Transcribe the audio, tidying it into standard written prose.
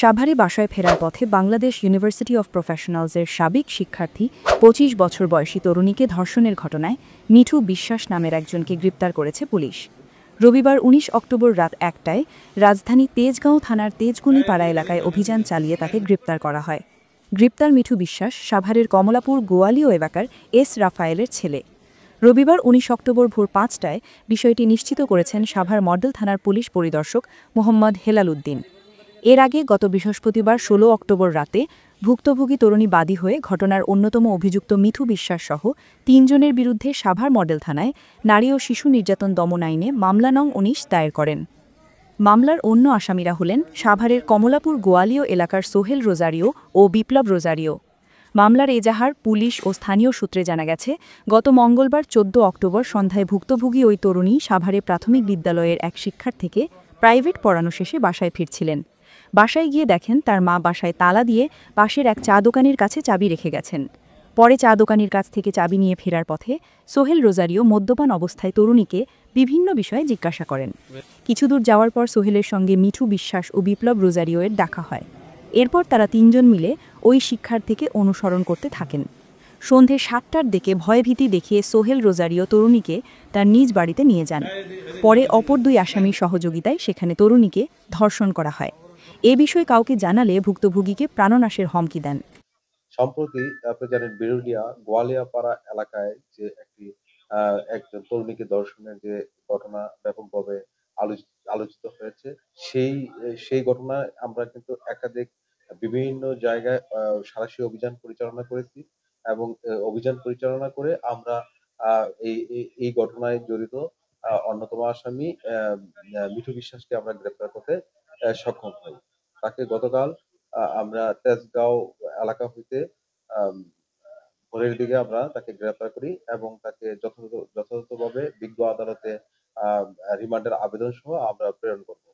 সাভারে বাসায় ফেরার পথে বাংলাদেশ ইউনিভার্সিটি অব প্রফেশনালসের সাবেক শিক্ষার্থী ২৫ বছর বয়সী তরুণীকে ধর্ষণের ঘটনায় মিঠু বিশ্বাস নামের একজনকে গ্রেপ্তার করেছে পুলিশ। রবিবার ১৯ অক্টোবর রাত ১টায় রাজধানী তেজগাঁও থানার তেজগুনিপাড়া এলাকায় অভিযান চালিয়ে তাকে গ্রেপ্তার করা হয়। গ্রেপ্তার মিঠু বিশ্বাস সাভারের কমলাপুর গোয়ালিও এলাকার এস রাফায়েলের ছেলে। রবিবার ১৯ অক্টোবর ভোর ৫টায় বিষয়টি নিশ্চিত করেছেন সাভার মডেল থানার পুলিশ পরিদর্শক মোহাম্মদ হেলাল উদ্দিন। এর আগে গত বৃহস্পতিবার ১৬ অক্টোবর রাতে ভুক্তভোগী তরুণী বাদী হয়ে ঘটনার অন্যতম অভিযুক্ত মিঠু বিশ্বাসসহ ৩ জনের বিরুদ্ধে সাভার মডেল থানায় নারী ও শিশু নির্যাতন দমন আইনে মামলা নং ১৯ দায়ের করেন। মামলার অন্য আসামিরা হলেন সাভারের কমলাপুর গোয়ালিও এলাকার সোহেল রোজারিও ও বিপ্লব রোজারিও। মামলার এজাহার পুলিশ ও স্থানীয় সূত্রে জানা গেছে, গত মঙ্গলবার ১৪ অক্টোবর সন্ধ্যায় ভুক্তভোগী ওই তরুণী সাভারে প্রাথমিক বিদ্যালয়ের এক শিক্ষার্থীকে প্রাইভেট পড়ানো শেষে বাসায় ফিরছিলেন। বাসায় গিয়ে দেখেন তার মা বাসায় তালা দিয়ে পাশের এক চা দোকানের কাছে চাবি রেখে গেছেন। পরে চা দোকানির কাছ থেকে চাবি নিয়ে ফেরার পথে সোহেল রোজারিও মদ্যপান অবস্থায় তরুণীকে বিভিন্ন বিষয়ে জিজ্ঞাসা করেন। কিছুদূর যাওয়ার পর সোহেলের সঙ্গে মিঠু বিশ্বাস ও বিপ্লব রোজারিওয়ের দেখা হয়। এরপর তারা ৩ জন মিলে ওই শিক্ষার্থীকে অনুসরণ করতে থাকেন। সন্ধে ৭টার দিকে ভয়ভীতি দেখিয়ে সোহেল রোজারিও তরুণীকে তার নিজ বাড়িতে নিয়ে যান। পরে অপর ২ আসামির সহযোগিতায় সেখানে তরুণীকে ধর্ষণ করা হয়। এ বিষয়ে কাউকে জানালে ভুক্তভোগীকে প্রাণনাশের হুমকি দেন। সম্প্রতি আপনি জানেন বিরুলিয়া গোয়ালিয়াপাড়া এলাকায় যে একজন তরুণীকে ধর্ষণের যে ঘটনা ব্যাপকভাবে আলোচিত হয়েছে, সেই সেই ঘটনায় আমরা কিন্তু একাধিক বিভিন্ন জায়গায় সাঁড়াশি অভিযান পরিচালনা করেছি এবং অভিযান পরিচালনা করে আমরা এই ঘটনায় জড়িত অন্যতম আসামি মিঠু বিশ্বাসকে আমরা গ্রেপ্তার করতে সক্ষম হই। তাকে গতকাল আমরা তেজগাঁও এলাকা হইতে আম ভোরের দিকে আমরা তাকে গ্রেপ্তার করি এবং তাকে যথাযথভাবে বিজ্ঞ আদালতে রিমান্ডের আবেদন সহ আমরা প্রেরণ করব।